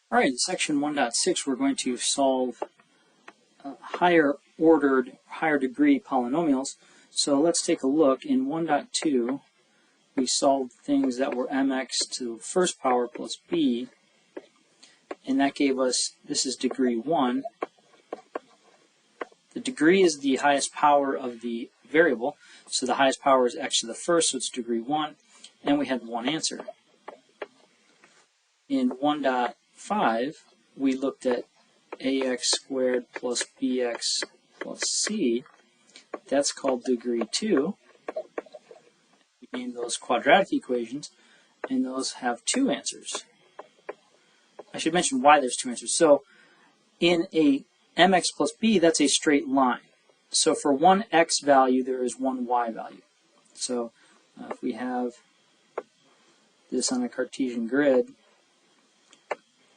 All right, in section 1.6, we're going to solve higher ordered, higher degree polynomials. So let's take a look. In 1.2, we solved things that were mx to the first power plus b, and that gave us, this is degree 1. The degree is the highest power of the variable, so the highest power is x to the first, so it's degree 1, and we had one answer. In 1.5, we looked at ax squared plus bx plus c. That's called degree 2. We named those quadratic equations, and those have two answers. I should mention why there's two answers. So in a mx plus b, that's a straight line. So for one x value, there is one y value. So if we have this on a Cartesian grid,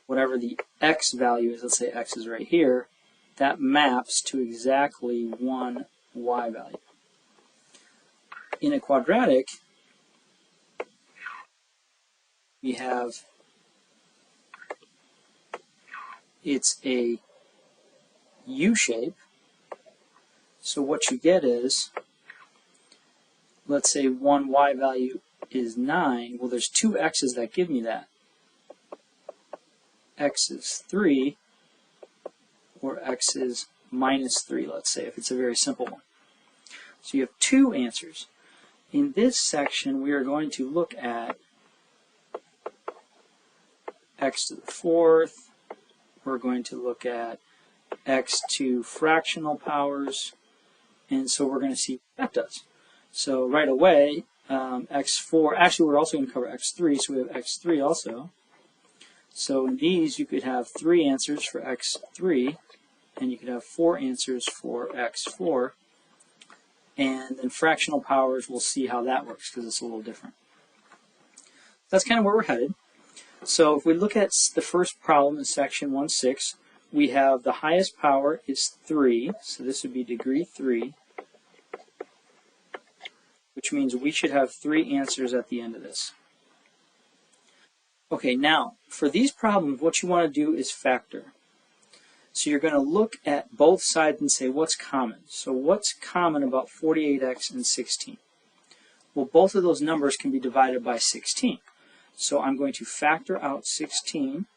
whatever the x value is, let's say x is right here, that maps to exactly one y value. In a quadratic, we have, it's a U shape. So what you get is, let's say one y value is 9. Well, there's two x's that give me that. X is 3, or x is minus 3, let's say, if it's a very simple one. So you have two answers. In this section, we are going to look at x to the fourth. We're going to look at x to fractional powers. And so we're going to see what that does. So right away, x4, actually we're also going to cover x3, so we have x3 also. So in these, you could have 3 answers for x3, and you could have 4 answers for x4. And then fractional powers, we'll see how that works because it's a little different. That's kind of where we're headed. So if we look at the first problem in section 1.6, we have the highest power is 3, so this would be degree 3, which means we should have 3 answers at the end of this. Okay, now, for these problems, what you want to do is factor. So you're going to look at both sides and say, what's common? So what's common about 48x and 16? Well, both of those numbers can be divided by 16. So I'm going to factor out 16.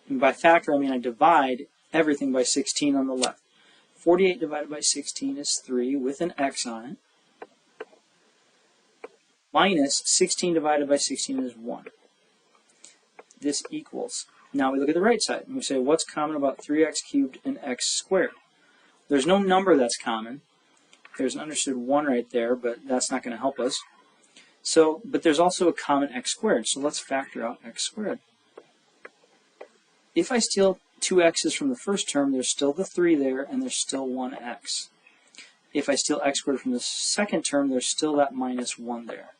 And by factor, I mean I divide everything by 16 on the left. 48 divided by 16 is 3 with an x on it. Minus 16 divided by 16 is 1. This equals. Now we look at the right side and we say, what's common about 3x cubed and x squared? There's no number that's common. There's an understood 1 right there, but that's not going to help us. So, but there's also a common x squared. So let's factor out x squared. If I steal 2 x's from the first term, there's still the 3 there, and there's still 1x. If I steal x squared from the second term, there's still that minus 1 there.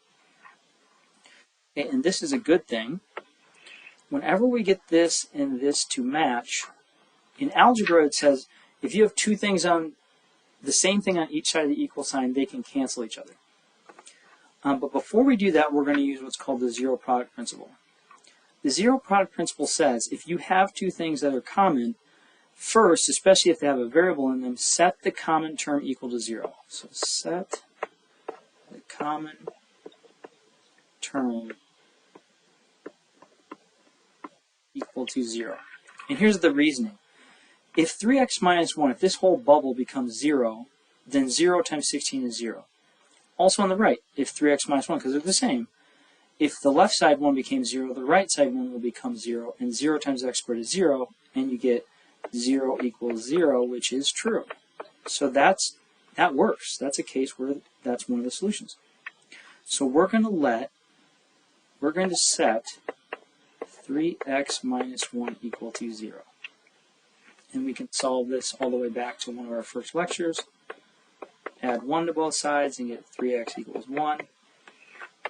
Okay, and this is a good thing. Whenever we get this and this to match, in algebra it says if you have two things on the same thing on each side of the equal sign, they can cancel each other. But before we do that, we're going to use what's called the zero product principle. The zero product principle says if you have two things that are common, first, especially if they have a variable in them, set the common term equal to 0. So set the common term equal to 0. And here's the reasoning. If 3x minus 1, if this whole bubble becomes 0, then 0 times 16 is 0. Also on the right, if 3x minus 1, because they're the same, if the left side 1 became 0, the right side 1 will become 0, and 0 times x squared is 0, and you get 0 equals 0, which is true. So that works. That's a case where that's one of the solutions. So we're going to set 3x minus 1 equal to 0. And we can solve this all the way back to one of our first lectures. Add 1 to both sides and get 3x equals 1.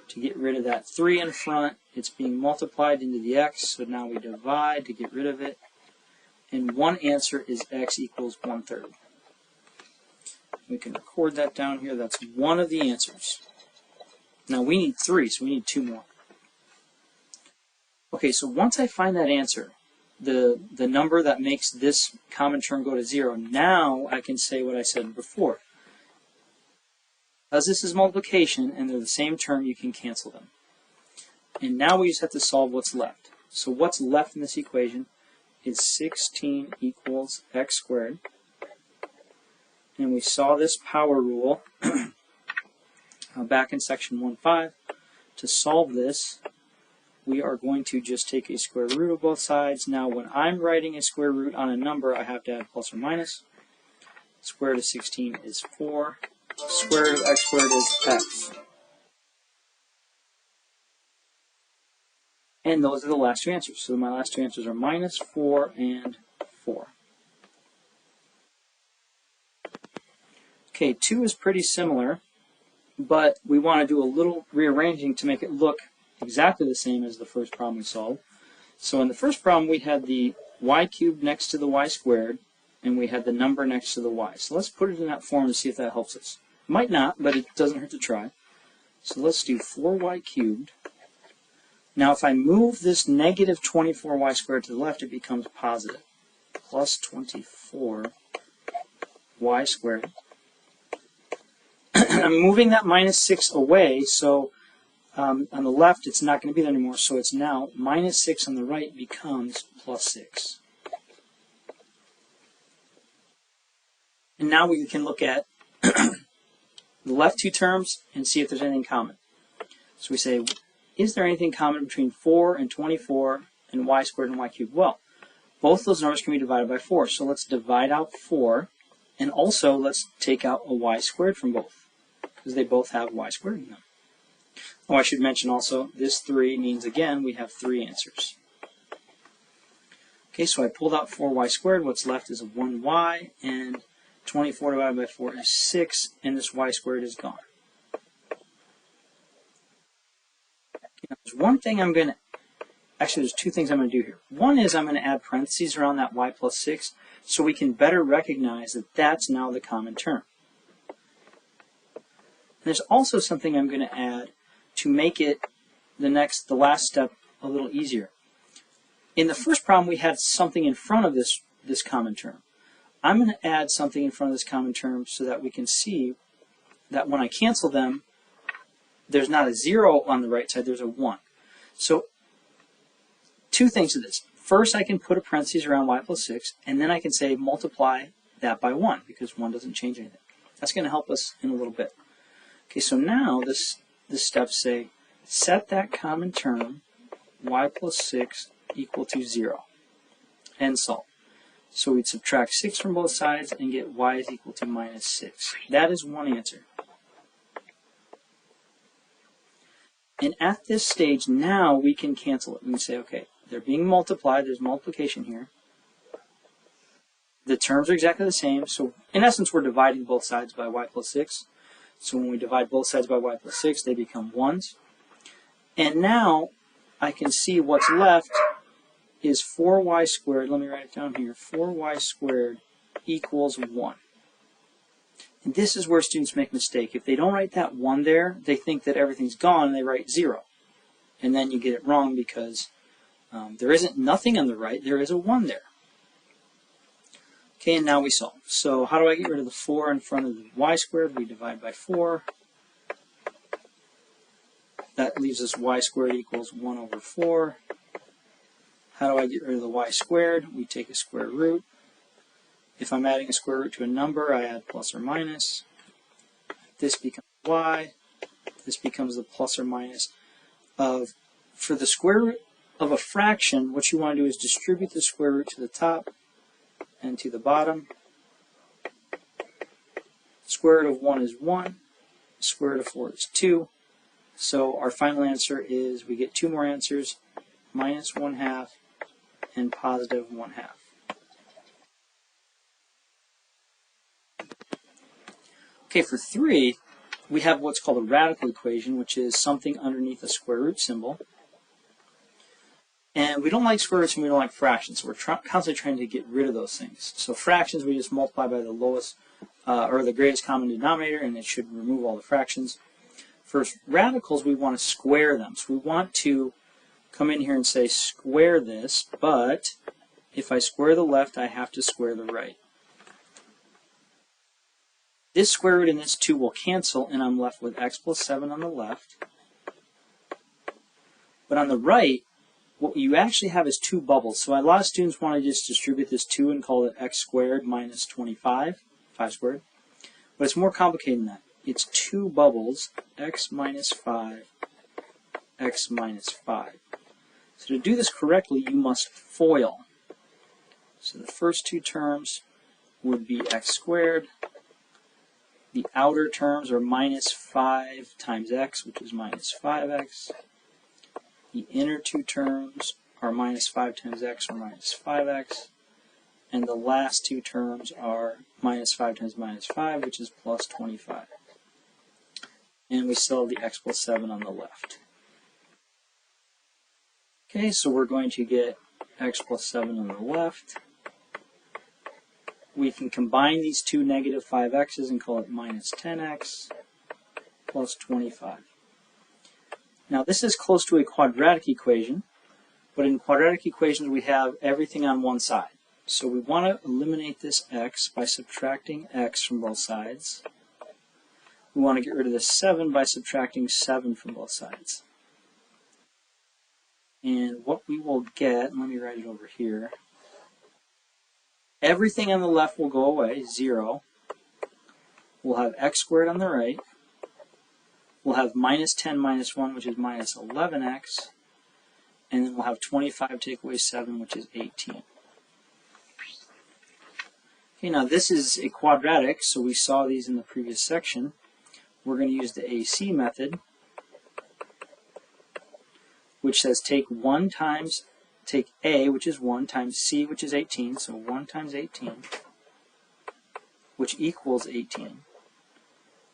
To get rid of that 3 in front, it's being multiplied into the x, so now we divide to get rid of it. And one answer is x equals 1/3. We can record that down here. That's one of the answers. Now we need 3, so we need 2 more. Okay, so once I find that answer, the number that makes this common term go to 0. Now I can say what I said before. Because this is multiplication and they're the same term, you can cancel them. And now we just have to solve what's left. So what's left in this equation is 16 equals x squared. And we saw this power rule back in section 1.5. To solve this, we are going to just take a square root of both sides. Now when I'm writing a square root on a number, I have to add plus or minus. Square root of 16 is 4. Square root of x squared is x. And those are the last two answers. So my last two answers are minus 4 and 4. Okay, 2 is pretty similar, but we want to do a little rearranging to make it look exactly the same as the first problem we solved. So in the first problem, we had the y cubed next to the y squared, and we had the number next to the y. So let's put it in that form to see if that helps us. Might not, but it doesn't hurt to try. So let's do 4y cubed. Now if I move this negative 24y squared to the left, it becomes positive. Plus 24y squared. I'm moving that minus 6 away, so on the left it's not going to be there anymore, so it's now minus 6 on the right becomes plus 6. And now we can look at the left two terms and see if there's anything common. So we say, is there anything common between 4 and 24 and y squared and y cubed? Well, both those numbers can be divided by 4, so let's divide out 4, and also let's take out a y squared from both, because they both have y squared in them. Oh, I should mention also, this 3 means, again, we have 3 answers. Okay, so I pulled out 4y squared. What's left is a 1y, and 24 divided by 4 is 6, and this y squared is gone. Now, there's one thing I'm going to, actually there's two things I'm going to do here. One is I'm going to add parentheses around that y plus 6, so we can better recognize that that's now the common term. And there's also something I'm going to add to make it the last step a little easier. In the first problem, we had something in front of this common term. I'm going to add something in front of this common term so that we can see that when I cancel them, there's not a 0 on the right side, there's a 1. So two things to this. First, I can put a parentheses around y plus 6, and then I can say multiply that by 1, because 1 doesn't change anything. That's going to help us in a little bit. Okay, so now this step say, set that common term, y plus 6 equal to 0, and solve. So we'd subtract 6 from both sides and get y is equal to minus 6. That is one answer. And at this stage, now we can cancel it. We can say, okay, they're being multiplied. There's multiplication here. The terms are exactly the same. So in essence, we're dividing both sides by y plus 6. So when we divide both sides by y plus 6, they become 1s. And now I can see what's left is 4y squared. Let me write it down here. 4y squared equals 1. And this is where students make a mistake. If they don't write that 1 there, they think that everything's gone and they write 0. And then you get it wrong because there isn't nothing on the right. There is a 1 there. Okay, and now we solve. So how do I get rid of the 4 in front of the y squared? We divide by 4. That leaves us y squared equals 1 over 4. How do I get rid of the y squared? We take a square root. If I'm adding a square root to a number, I add plus or minus. This becomes y. This becomes the plus or minus of, for the square root of a fraction, what you want to do is distribute the square root to the top and to the bottom. Square root of 1 is 1. Square root of 4 is 2. So our final answer is, we get two more answers, minus 1/2 and positive 1/2. Okay, for 3, we have what's called a radical equation, which is something underneath a square root symbol. And we don't like square roots and we don't like fractions, so we're constantly trying to get rid of those things. So fractions, we just multiply by the lowest or the greatest common denominator, and it should remove all the fractions. For radicals, we want to square them. So we want to come in here and say square this, but if I square the left, I have to square the right. This square root and this 2 will cancel, and I'm left with x plus 7 on the left. But on the right, what you actually have is 2 bubbles. So a lot of students want to just distribute this 2 and call it x squared minus 25, 5 squared. But it's more complicated than that. It's 2 bubbles, x minus 5, x minus 5. So to do this correctly, you must FOIL. So the first 2 terms would be x squared. The outer terms are minus 5 times x, which is minus 5x. The inner 2 terms are minus 5 times x, or minus 5x. And the last 2 terms are minus 5 times minus 5, which is plus 25. And we still have the x plus 7 on the left. Okay, so we're going to get x plus 7 on the left. We can combine these 2 negative 5x's and call it minus 10x plus 25. Now this is close to a quadratic equation, but in quadratic equations we have everything on one side. So we want to eliminate this x by subtracting x from both sides. We want to get rid of the 7 by subtracting 7 from both sides. And what we will get, let me write it over here, everything on the left will go away, 0. We'll have x squared on the right. We'll have minus 10 minus 1, which is minus 11x. And then we'll have 25 take away 7, which is 18. Okay, now this is a quadratic, so we saw these in the previous section. We're going to use the AC method, which says take A, which is 1, times C, which is 18, so 1 times 18, which equals 18.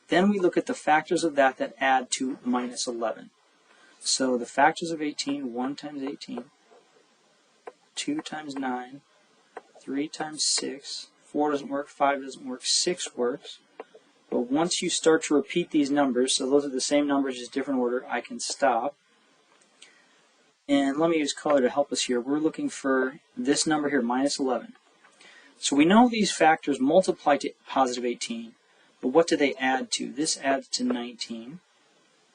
Then we look at the factors of that add to minus 11. So the factors of 18, 1 times 18, 2 times 9, 3 times 6, 4 doesn't work, 5 doesn't work, 6 works. But once you start to repeat these numbers, so those are the same numbers, just different order, I can stop. And let me use color to help us here. We're looking for this number here, minus 11. So we know these factors multiply to positive 18, but what do they add to? This adds to 19.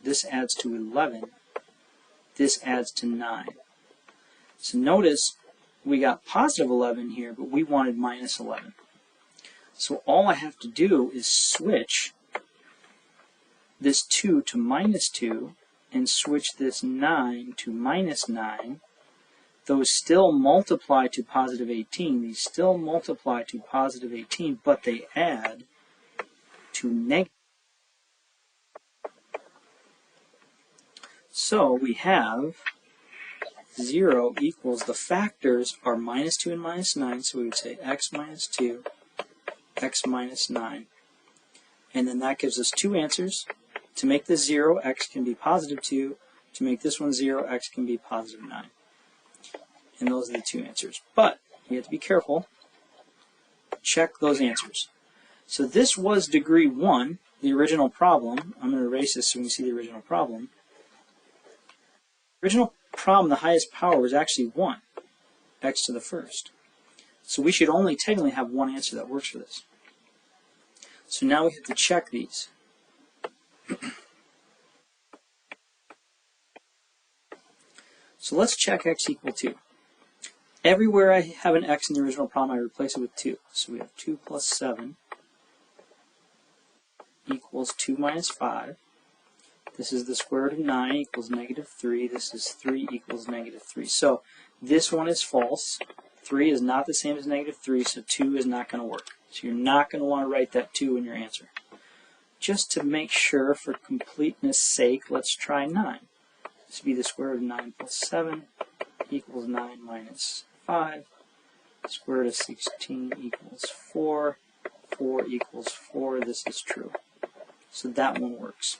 This adds to 11. This adds to 9. So notice we got positive 11 here, but we wanted minus 11. So all I have to do is switch this 2 to minus 2, and switch this 9 to minus 9, those still multiply to positive 18. These still multiply to positive 18, but they add to negative. So we have 0 equals, the factors are minus 2 and minus 9, so we would say x minus 2, x minus 9. And then that gives us 2 answers. To make this 0, x can be positive 2. To make this one 0, x can be positive 9. And those are the 2 answers. But you have to be careful. Check those answers. So this was degree 1, the original problem. I'm going to erase this so we can see the original problem. Original problem, the highest power was actually 1, x to the first. So we should only technically have one answer that works for this. So now we have to check these. So let's check x equal 2. Everywhere I have an x in the original problem, I replace it with 2. So we have 2 plus 7 equals 2 minus 5. This is the square root of 9 equals negative 3. This is 3 equals negative 3. So this one is false. 3 is not the same as negative 3, so 2 is not going to work. So you're not going to want to write that 2 in your answer. Just to make sure, for completeness sake, let's try 9. This would be the square root of 9 plus 7 equals 9 minus 5. Square root of 16 equals 4. 4 equals 4. This is true. So that one works.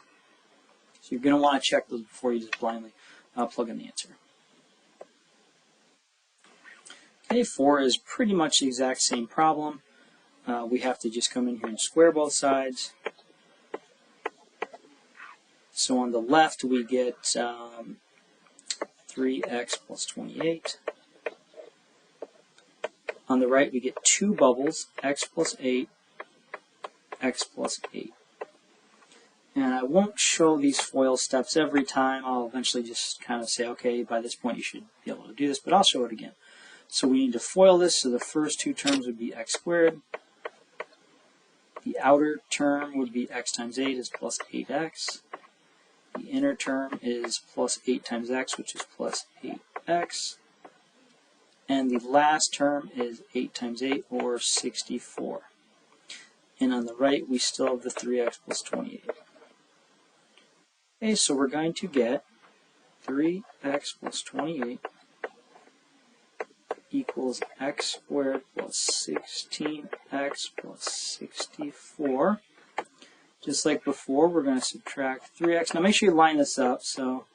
So you're going to want to check those before you just blindly plug in the answer. Okay, 4 is pretty much the exact same problem. We have to just come in here and square both sides. So on the left we get 3x plus 28 On the right, we get two bubbles, x plus 8, x plus 8. And I won't show these FOIL steps every time. I'll eventually just kind of say, okay, by this point you should be able to do this, but I'll show it again. So we need to FOIL this, so the first two terms would be x squared. The outer term would be x times 8 is plus 8x. The inner term is plus 8 times x, which is plus 8x. And the last term is 8 times 8, or 64. And on the right, we still have the 3x plus 28. Okay, so we're going to get 3x plus 28 equals x squared plus 16x plus 64. Just like before, we're going to subtract 3x. Now make sure you line this up. So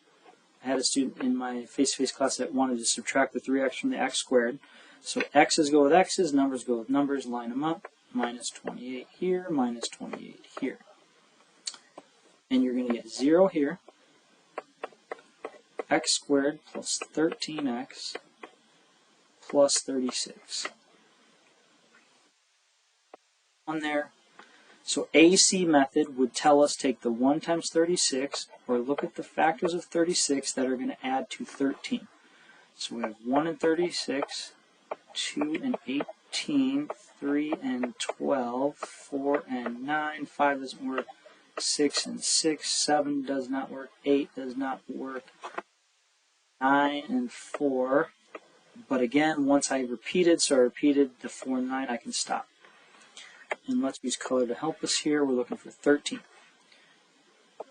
I had a student in my face-to-face class that wanted to subtract the 3x from the x squared. So x's go with x's, numbers go with numbers, line them up. Minus 28 here, minus 28 here. And you're going to get 0 here. X squared plus 13x plus 36. On there. So AC method would tell us take the 1 times 36, or look at the factors of 36 that are going to add to 13. So we have 1 and 36, 2 and 18, 3 and 12, 4 and 9, 5 doesn't work, 6 and 6, 7 does not work, 8 does not work, 9 and 4. But again, once I repeated, so I repeated the 4 and 9, I can stop. And let's use color to help us here. We're looking for 13.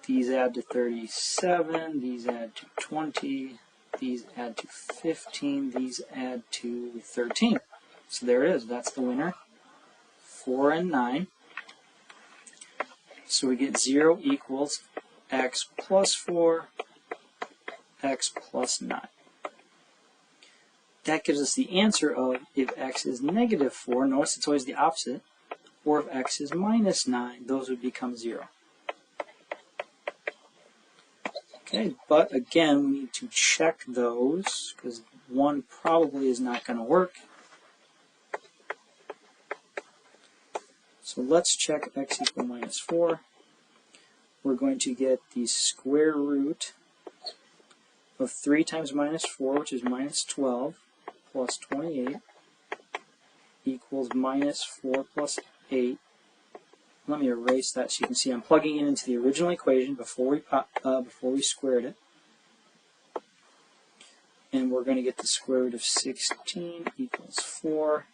These add to 37, these add to 20, these add to 15, these add to 13. So there it is. That's the winner. 4 and 9. So we get 0 equals x plus 4, x plus 9. That gives us the answer of if x is negative 4, notice it's always the opposite, or if x is minus 9, those would become 0. Okay, but again, we need to check those, because 1 probably is not going to work. So let's check x equal minus 4. We're going to get the square root of 3 times minus 4, which is minus 12, plus 28, equals minus 4 plus 8. Let me erase that so you can see I'm plugging it into the original equation before we squared it. And we're going to get the square root of 16 equals 4.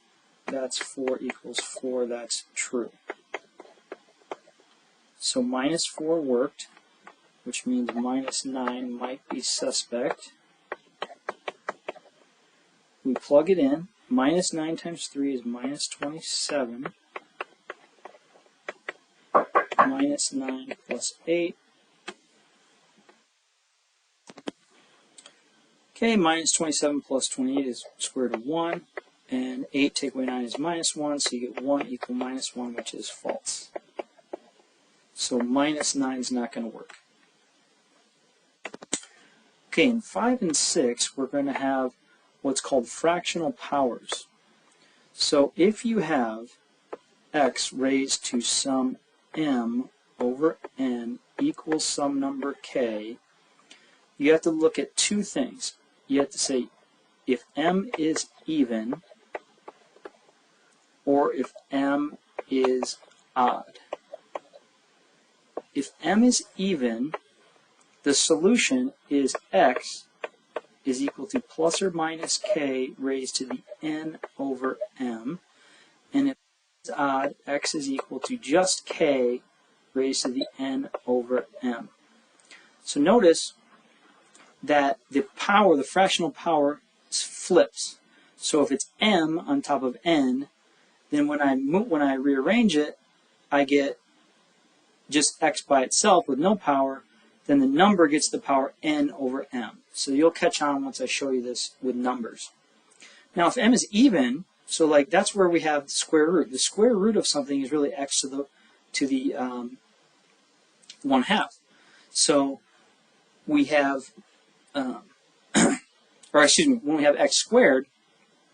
That's 4 equals 4. That's true. So minus 4 worked, which means minus 9 might be suspect. We plug it in. Minus 9 times 3 is minus 27. Minus 9 plus 8. Okay, minus 27 plus 28 is square root of 1. And 8 take away 9 is minus 1, so you get 1 equal minus 1, which is false. So minus 9 is not going to work. Okay, in 5 and 6, we're going to have what's called fractional powers. So if you have x raised to some m over n equals some number k, you have to look at two things. You have to say if m is even or if m is odd. If m is even, the solution is x is equal to plus or minus k raised to the n over m. And if it's odd, x is equal to just k raised to the n over m. So notice that the power, the fractional power, flips. So if it's m on top of n, then when I rearrange it, I get just x by itself with no power. Then the number gets the power n over m. So you'll catch on once I show you this with numbers. Now if m is even, so like that's where we have the square root. The square root of something is really x to the 1/2. So we have, or excuse me, when we have x squared,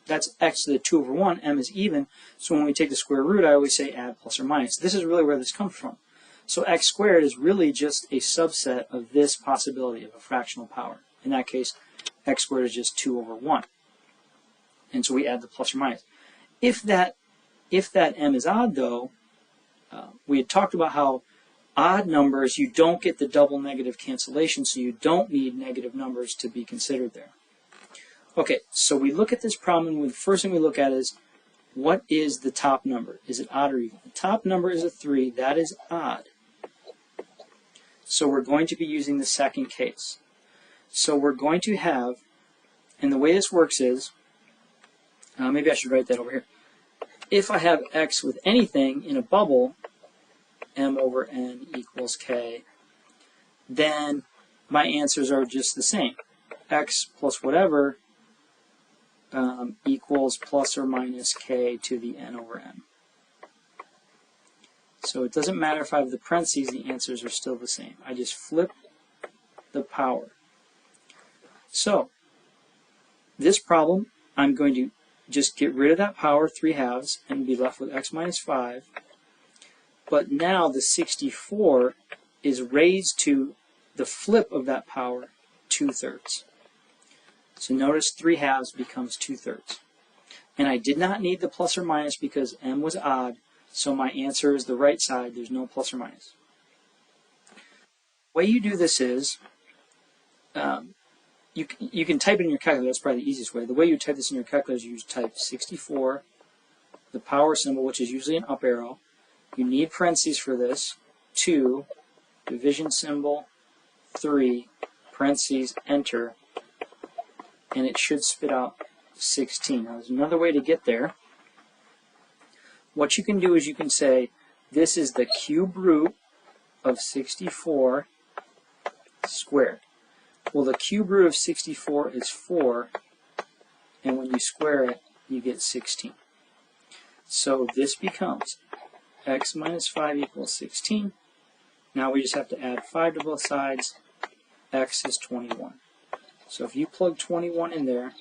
that's x to the 2 over 1, m is even, so when we take the square root, I always say add plus or minus. This is really where this comes from. So x squared is really just a subset of this possibility of a fractional power. In that case, x squared is just 2 over 1. And so we add the plus or minus. If that m is odd, though, we had talked about how odd numbers, you don't get the double negative cancellation, so you don't need negative numbers to be considered there. Okay, so we look at this problem, and the first thing we look at is, what is the top number? Is it odd or even? The top number is a 3. That is odd. So we're going to be using the second case. So we're going to have, and the way this works is, maybe I should write that over here. If I have x with anything in a bubble, m over n equals k, then my answers are just the same. X plus whatever equals plus or minus k to the n over m. So it doesn't matter if I have the parentheses, the answers are still the same. I just flip the power. So this problem, I'm going to just get rid of that power, 3/2, and be left with x minus 5. But now the 64 is raised to the flip of that power, 2/3. So notice 3/2 becomes 2/3. And I did not need the plus or minus because m was odd, so my answer is the right side. There's no plus or minus. The way you do this is, you can type it in your calculator. That's probably the easiest way. The way you type this in your calculator is you type 64, the power symbol, which is usually an up arrow. You need parentheses for this, 2, division symbol, 3, parentheses, enter, and it should spit out 16. Now there's another way to get there. What you can do is you can say, this is the cube root of 64 squared. Well, the cube root of 64 is 4, and when you square it, you get 16. So this becomes x minus 5 equals 16. Now we just have to add 5 to both sides. X is 21. So if you plug 21 in there,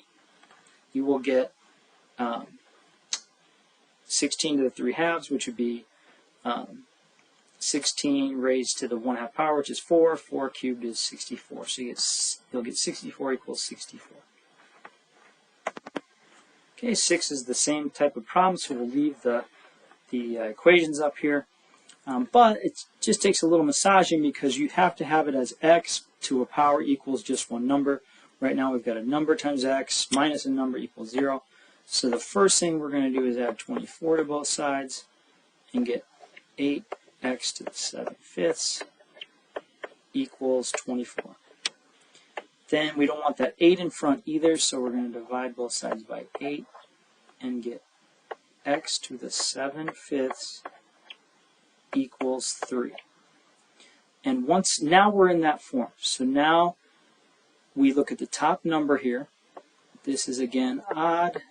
you will get 16 to the 3/2, which would be 16 raised to the 1/2 power, which is 4. 4 cubed is 64. So you'll get 64 equals 64. Okay, 6 is the same type of problem, so we'll leave the equations up here. But it just takes a little massaging because you have to have it as x to a power equals just one number. Right now we've got a number times x minus a number equals 0. So the first thing we're going to do is add 24 to both sides and get 8x to the 7/5 equals 24. Then we don't want that 8 in front either, so we're going to divide both sides by 8 and get x to the 7/5 equals 3. And now we're in that form. So now we look at the top number here. This is again odd.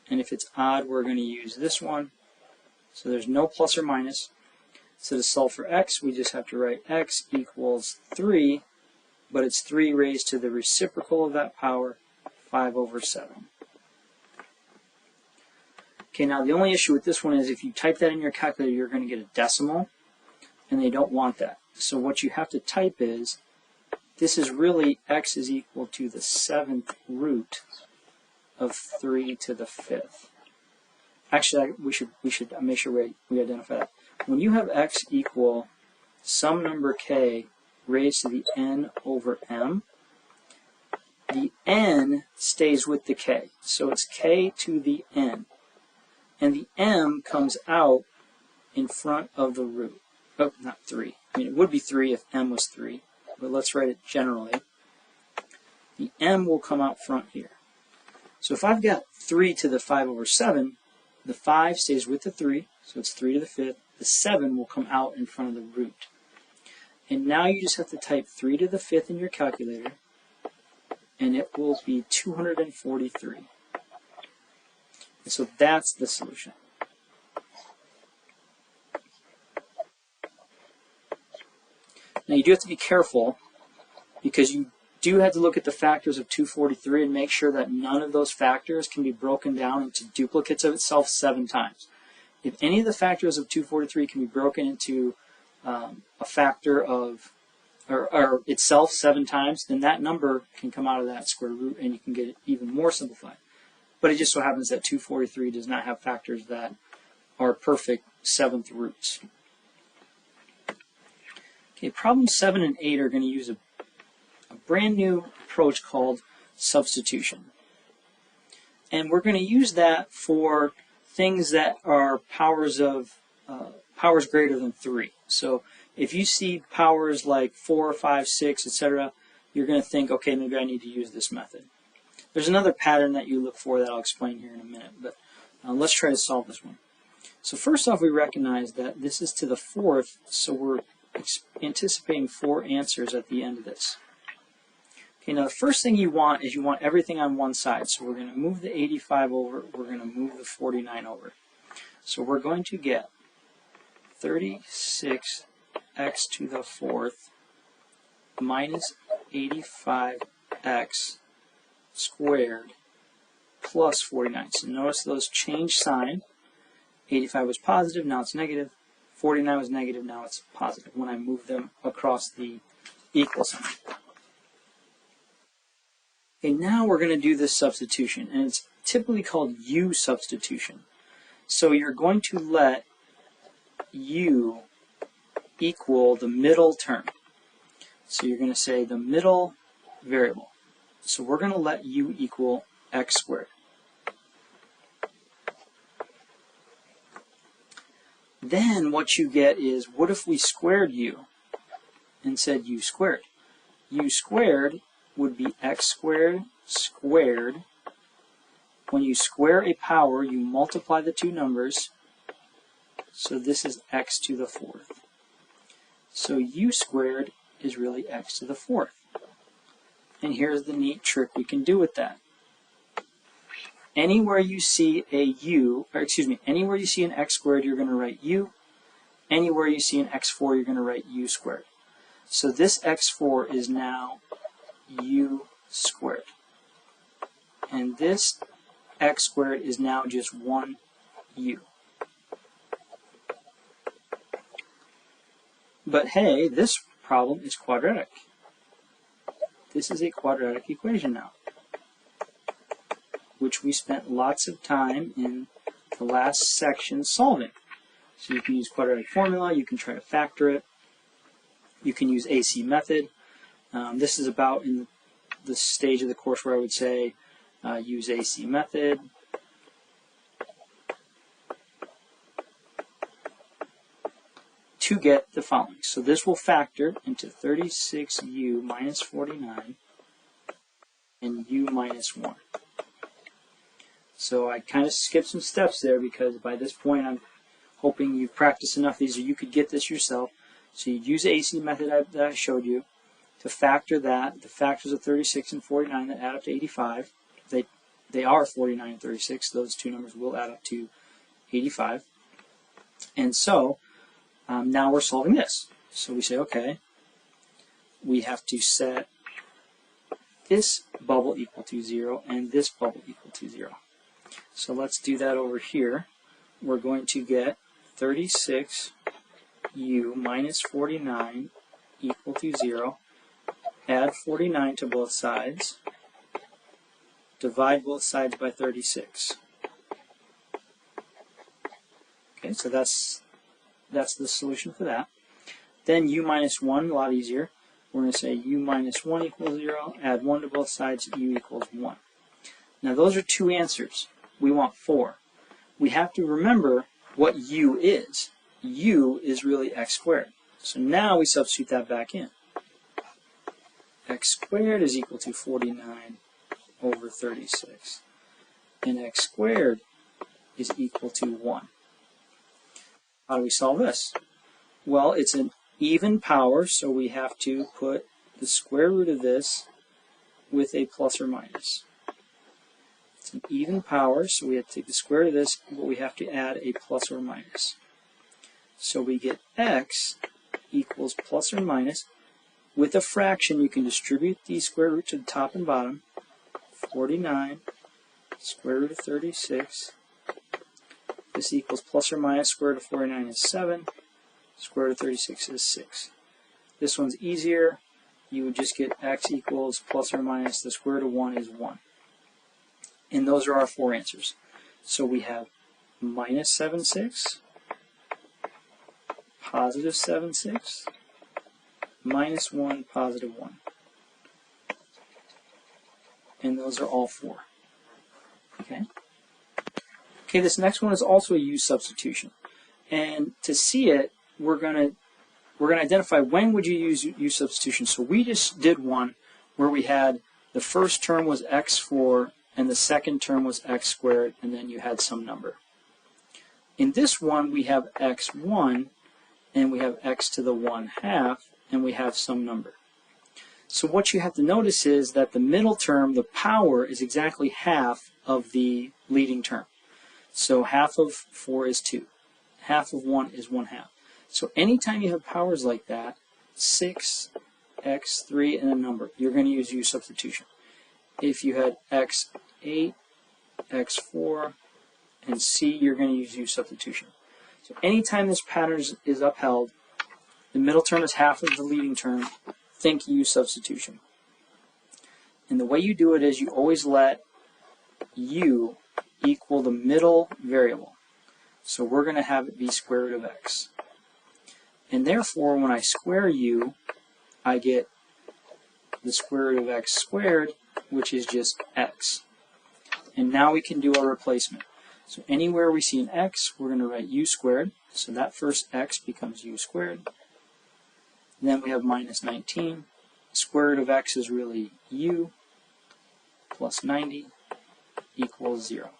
And if it's odd, we're going to use this one. So there's no plus or minus. So to solve for x, we just have to write x equals 3, but it's 3 raised to the reciprocal of that power, 5/7. Okay, now the only issue with this one is if you type that in your calculator, you're going to get a decimal, and they don't want that. So what you have to type is, this is really x is equal to the 7th root of 3 to the 5th. Actually, we should make sure we identify that. When you have x equal some number k raised to the n over m, the n stays with the k. So it's k to the n. And the m comes out in front of the root. Oh, not 3. I mean, it would be 3 if m was 3, but let's write it generally. The m will come out front here. So if I've got 3 to the 5/7, the 5 stays with the 3, so it's 3 to the 5th. The 7 will come out in front of the root. And now you just have to type 3 to the 5th in your calculator, and it will be 243. And so that's the solution. Now you do have to be careful because you do have to look at the factors of 243 and make sure that none of those factors can be broken down into duplicates of itself 7 times. If any of the factors of 243 can be broken into a factor of or itself 7 times, then that number can come out of that square root and you can get it even more simplified. But it just so happens that 243 does not have factors that are perfect 7th roots. Okay, problems 7 and 8 are going to use a brand new approach called substitution. And we're going to use that for things that are powers greater than 3. So if you see powers like 4, 5, 6, etc., you're going to think, okay, maybe I need to use this method. There's another pattern that you look for that I'll explain here in a minute, but let's try to solve this one. So first off, we recognize that this is to the 4th, so we're anticipating 4 answers at the end of this. Okay, now the first thing you want is you want everything on one side. So we're going to move the 85 over, we're going to move the 49 over. So we're going to get 36x to the 4th minus 85x squared plus 49. So notice those change sign. 85 was positive, now it's negative. 49 was negative, now it's positive when I move them across the equal sign. Okay, now we're going to do this substitution, and it's typically called u-substitution. So you're going to let u equal the middle term. So you're going to say the middle variable. So we're going to let u equal x squared. Then what you get is, what if we squared u and said u squared? U squared would be x squared squared. When you square a power, you multiply the two numbers. So this is x to the 4th. So u squared is really x to the 4th. And here's the neat trick we can do with that. Anywhere you see anywhere you see an x squared, you're going to write u. Anywhere you see an x4, you're going to write u squared. So this x4 is now u squared. And this x squared is now just 1u. But hey, this problem is quadratic. This is a quadratic equation now, which we spent lots of time in the last section solving. So you can use quadratic formula, you can try to factor it, you can use AC method. This is about in the stage of the course where I would say use AC method. To get the following. So this will factor into 36u minus 49 and u minus 1. So I kind of skipped some steps there because by this point I'm hoping you've practiced enough of these or you could get this yourself. So you use the AC method that I showed you to factor that. The factors of 36 and 49 that add up to 85. They are 49 and 36. Those two numbers will add up to 85. And so now we're solving this. So we say, okay, we have to set this bubble equal to 0 and this bubble equal to 0. So let's do that over here. We're going to get 36u minus 49 equal to 0. Add 49 to both sides. Divide both sides by 36. Okay, so that's the solution for that. Then u minus 1, a lot easier. We're going to say u minus 1 equals 0. Add 1 to both sides, u equals 1. Now those are two answers. We want 4. We have to remember what u is. U is really x squared. So now we substitute that back in. X squared is equal to 49 over 36. And x squared is equal to 1. How do we solve this? Well, it's an even power, so we have to put the square root of this with a plus or minus. It's an even power, so we have to take the square root of this, but we have to add a plus or minus. So we get x equals plus or minus with a fraction, you can distribute the square root to the top and bottom. 49 square root of 36. This equals plus or minus square root of 49 is 7. Square root of 36 is 6. This one's easier. You would just get x equals plus or minus the square root of 1 is 1. And those are our four answers. So we have minus 7, 6, positive 7, 6, minus 1, positive 1. And those are all four. Okay? Okay, this next one is also a u-substitution. And to see it, we're going to identify when would you use u-substitution. So we just did one where we had the first term was x4 and the second term was x squared, and then you had some number. In this one, we have x1 and we have x to the 1/2 and we have some number. So what you have to notice is that the middle term, the power, is exactly half of the leading term. So half of 4 is 2. Half of 1 is 1/2. So anytime you have powers like that, 6, x3, and a number, you're going to use u-substitution. If you had x8, x4, and c, you're going to use u-substitution. So anytime this pattern is upheld, the middle term is half of the leading term, think u-substitution. And the way you do it is you always let u equal the middle variable. So we're going to have it be square root of x. And therefore, when I square u, I get the square root of x squared, which is just x. And now we can do our replacement. So anywhere we see an x, we're going to write u squared. So that first x becomes u squared. Then we have minus 19. Square root of x is really u plus 90 equals 0.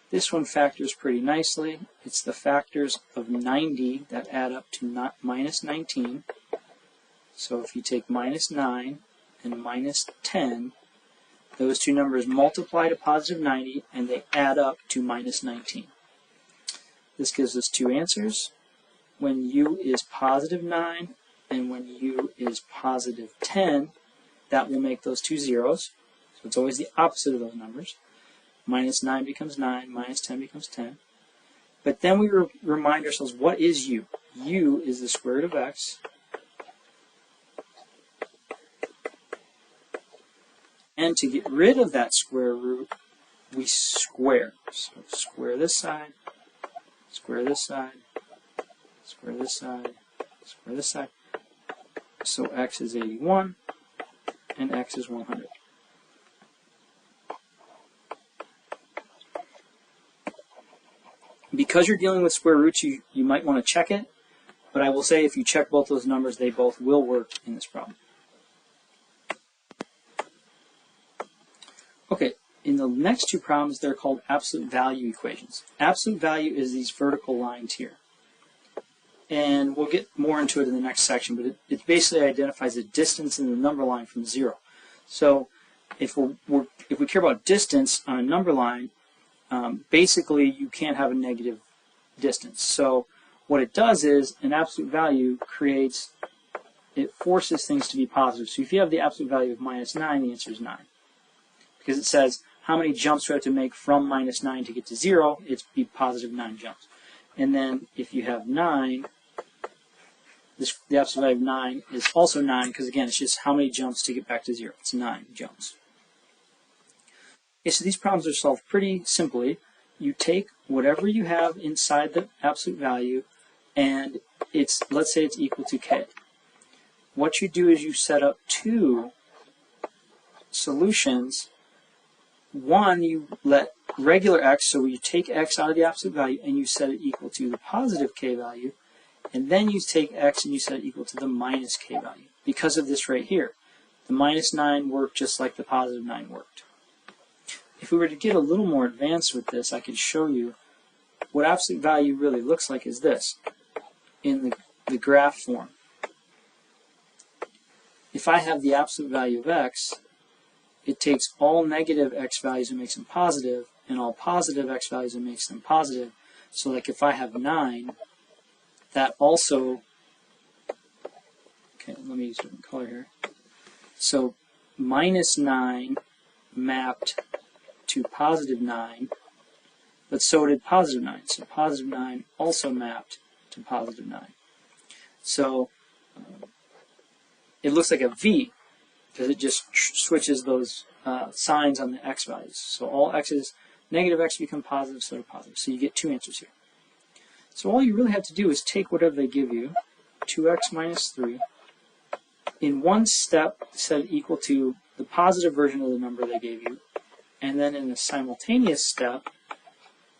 This one factors pretty nicely. It's the factors of 90 that add up to minus 19. So if you take minus 9 and minus 10, those two numbers multiply to positive 90 and they add up to minus 19. This gives us two answers. When u is positive 9 and when u is positive 10, that will make those two zeros. So it's always the opposite of those numbers. Minus 9 becomes 9, minus 10 becomes 10. But then we remind ourselves, what is u? U is the square root of x. And to get rid of that square root, we square. So square this side, square this side, square this side, square this side. So x is 81 and x is 100. Because you're dealing with square roots, you might want to check it, but I will say if you check both those numbers, they both will work in this problem. Okay, in the next two problems, they're called absolute value equations. Absolute value is these vertical lines here. And we'll get more into it in the next section, but it basically identifies the distance in the number line from 0. So if we care about distance on a number line, basically you can't have a negative distance. So what it does is an absolute value it forces things to be positive. So if you have the absolute value of minus 9, the answer is 9. Because it says how many jumps do I have to make from minus 9 to get to 0, it's be positive 9 jumps. And then if you have 9, the absolute value of 9 is also 9, because again, it's just how many jumps to get back to 0. It's 9 jumps. Okay, so these problems are solved pretty simply. You take whatever you have inside the absolute value, and let's say it's equal to k. What you do is you set up two solutions. One, you let regular x, so you take x out of the absolute value and you set it equal to the positive k value, and then you take x and you set it equal to the minus k value. Because of this right here, the minus 9 worked just like the positive 9 worked. If we were to get a little more advanced with this, I could show you what absolute value really looks like is this, in the graph form. If I have the absolute value of x, it takes all negative x values and makes them positive, and all positive x values and makes them positive. So like if I have 9, that also Okay, let me use a different color here. So minus 9 mapped to positive 9, but so did positive 9. So positive 9 also mapped to positive 9. So it looks like a V because it just switches those signs on the x values. So all x's, negative x become positive, so do positive. So you get two answers here. So all you really have to do is take whatever they give you, 2x minus 3, in one step set it equal to the positive version of the number they gave you, and then in a simultaneous step,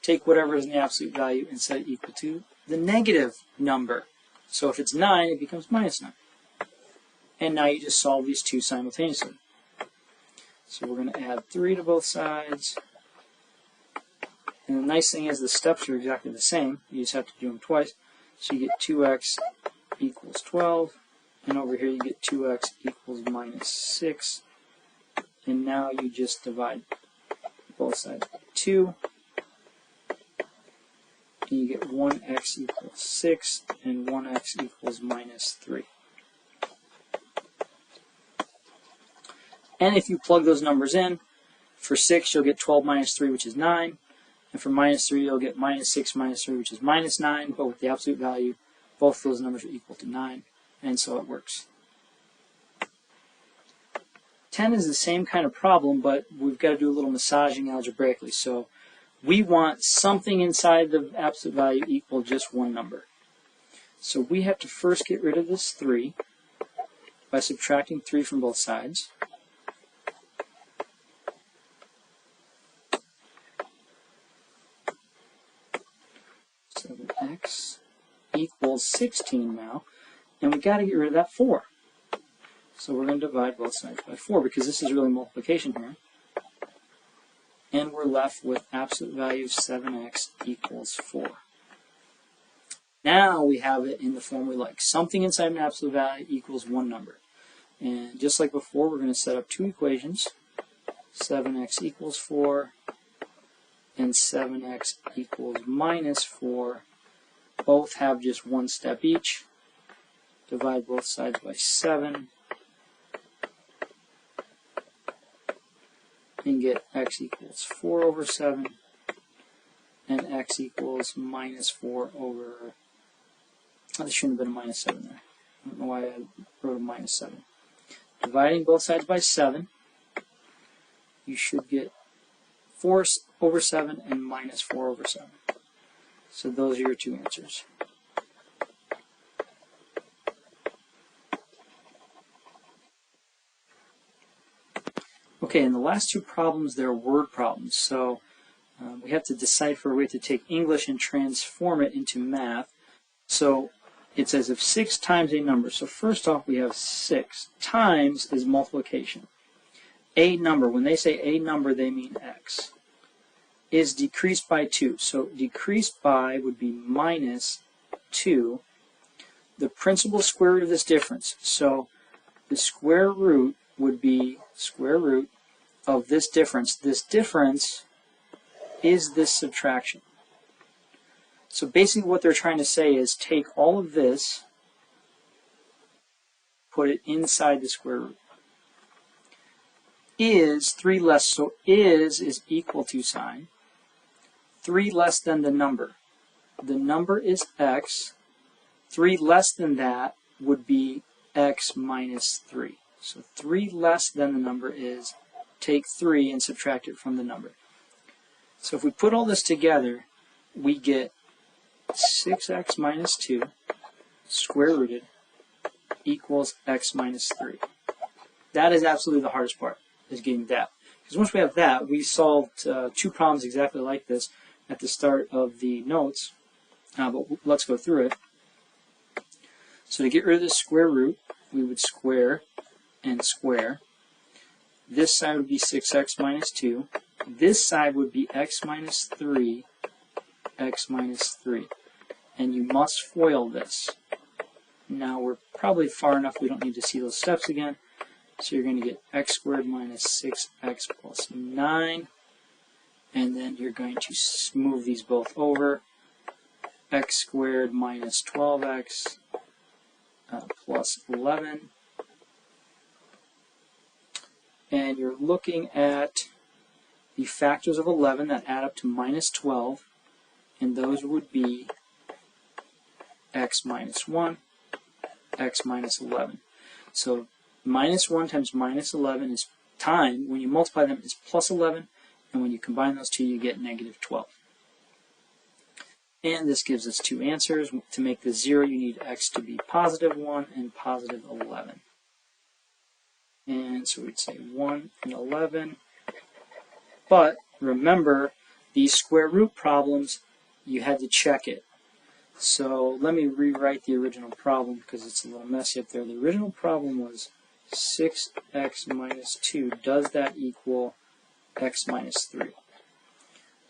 take whatever is in the absolute value and set it equal to the negative number. So if it's 9, it becomes minus 9. And now you just solve these two simultaneously. So we're going to add 3 to both sides. And the nice thing is the steps are exactly the same. You just have to do them twice. So you get 2x equals 12. And over here you get 2x equals minus 6. And now you just divide both sides by 2. And you get 1x equals 6 and 1x equals minus 3. And if you plug those numbers in, for 6 you'll get 12 minus 3, which is 9. And for minus 3 you'll get minus 6 minus 3, which is minus 9. But with the absolute value, both those numbers are equal to 9. And so it works. 10 is the same kind of problem, but we've got to do a little massaging algebraically. So we want something inside the absolute value equal just one number. So we have to first get rid of this 3 by subtracting 3 from both sides. So x equals 16 now, and we got to get rid of that 4. So we're going to divide both sides by 4 because this is really multiplication here. And we're left with absolute value of 7x equals 4. Now we have it in the form we like. Something inside an absolute value equals one number. And just like before, we're going to set up two equations. 7x equals 4 and 7x equals minus 4. Both have just one step each. Divide both sides by 7. And get x equals 4 over 7, and x equals minus 4 over, there shouldn't have been a minus 7 there. I don't know why I wrote a minus 7. Dividing both sides by 7, you should get 4 over 7 and minus 4 over 7. So those are your two answers. Okay, and the last two problems, they're word problems. So we have to decipher, we have to take English and transform it into math. So it says if 6 times a number. So first off, we have 6. Times is multiplication. A number, when they say a number, they mean x, is decreased by 2. So decreased by would be minus 2. The principal square root of this difference. So the square root would be square root of this difference. This difference is this subtraction. So basically what they're trying to say is take all of this, put it inside the square root. Is 3 less, so is equal to sign. 3 less than the number. The number is x. 3 less than that would be x minus 3. So 3 less than the number is, take 3 and subtract it from the number. So if we put all this together, we get 6x minus 2 square rooted equals x minus 3. That is absolutely the hardest part, is getting that. Because once we have that, we solved two problems exactly like this at the start of the notes. But let's go through it. So to get rid of the square root, we would square and square. This side would be 6x minus 2. This side would be x minus 3, x minus 3. And you must FOIL this. Now we're probably far enough we don't need to see those steps again. So you're going to get x squared minus 6x plus 9. And then you're going to move these both over. X squared minus 12x plus 11. And you're looking at the factors of 11 that add up to minus 12, and those would be x minus 1, x minus 11. So minus 1 times minus 11 is time. When you multiply them, is plus 11, and when you combine those two, you get negative 12. And this gives us two answers. To make this 0, you need x to be positive 1 and positive 11. And so we'd say 1 and 11. But remember, these square root problems, you had to check it. So let me rewrite the original problem because it's a little messy up there. The original problem was 6x minus 2. Does that equal x minus 3?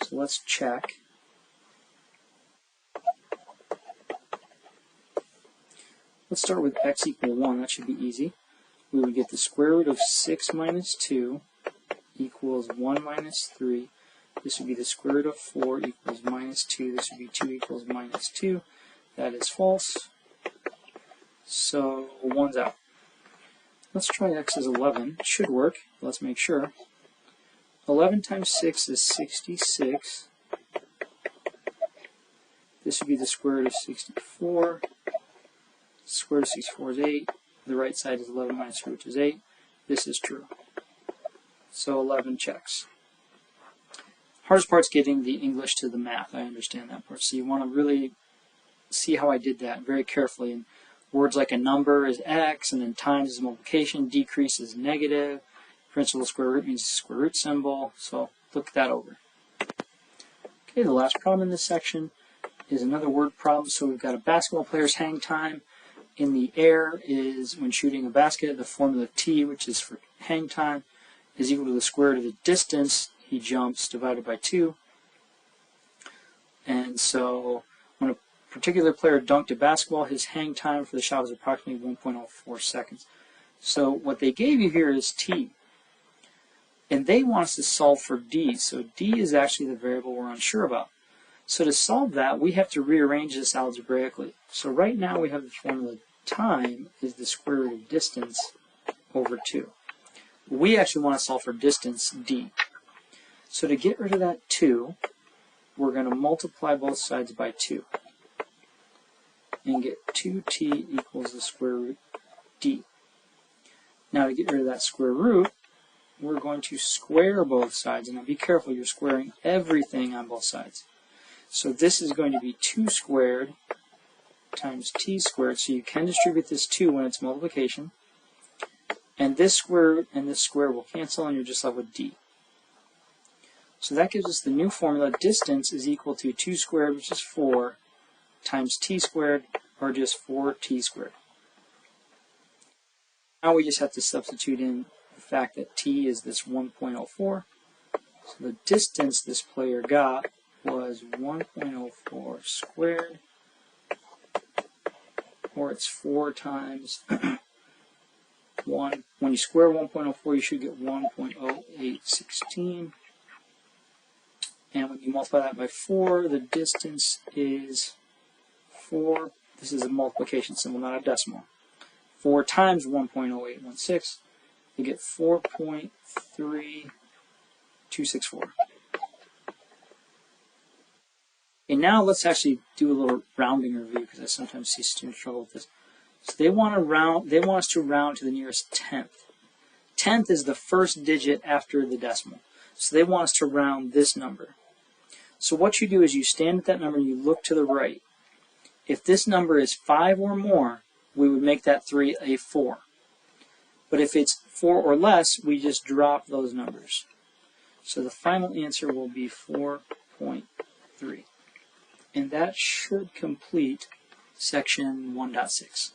So let's check. Let's start with x equal 1. That should be easy. We would get the square root of 6 minus 2 equals 1 minus 3. This would be the square root of 4 equals minus 2. This would be 2 equals minus 2. That is false. So 1's out. Let's try x as 11. It should work. Let's make sure. 11 times 6 is 66. This would be the square root of 64. Square root of 64 is 8. The right side is 11 minus 2, which is 8. This is true. So 11 checks. Hardest part's getting the English to the math. I understand that part. So you want to really see how I did that very carefully. And words like a number is x, and then times is multiplication, decrease is negative. Principal square root means square root symbol. So look that over. Okay, the last problem in this section is another word problem. So we've got a basketball player's hang time in the air is, when shooting a basket, the formula T, which is for hang time, is equal to the square root of the distance he jumps divided by 2. And so when a particular player dunked a basketball, his hang time for the shot was approximately 1.04 seconds. So what they gave you here is T. And they want us to solve for D. So D is actually the variable we're unsure about. So to solve that, we have to rearrange this algebraically. So right now we have the formula time is the square root of distance over 2. We actually want to solve for distance D. So to get rid of that 2, we're going to multiply both sides by 2 and get 2t equals the square root d. Now to get rid of that square root, we're going to square both sides. And now be careful, you're squaring everything on both sides. So this is going to be 2 squared times t squared. So you can distribute this 2 when it's multiplication. And this square root and this square will cancel, and you're just left with d. So that gives us the new formula. Distance is equal to 2 squared, which is 4, times t squared, or just 4t squared. Now we just have to substitute in the fact that t is this 1.04. So the distance this player got was 1.04 squared, or it's 4 times 1. When you square 1.04, you should get 1.0816. And when you multiply that by 4, the distance is 4. This is a multiplication symbol, not a decimal. 4 times 1.0816, you get 4.3264. And now let's actually do a little rounding review, because I sometimes see students struggle with this. So they want us to round to the nearest tenth. Tenth is the first digit after the decimal. So they want us to round this number. So what you do is you stand at that number and you look to the right. If this number is 5 or more, we would make that 3 a 4. But if it's 4 or less, we just drop those numbers. So the final answer will be 4.3. And that should complete section 1.6.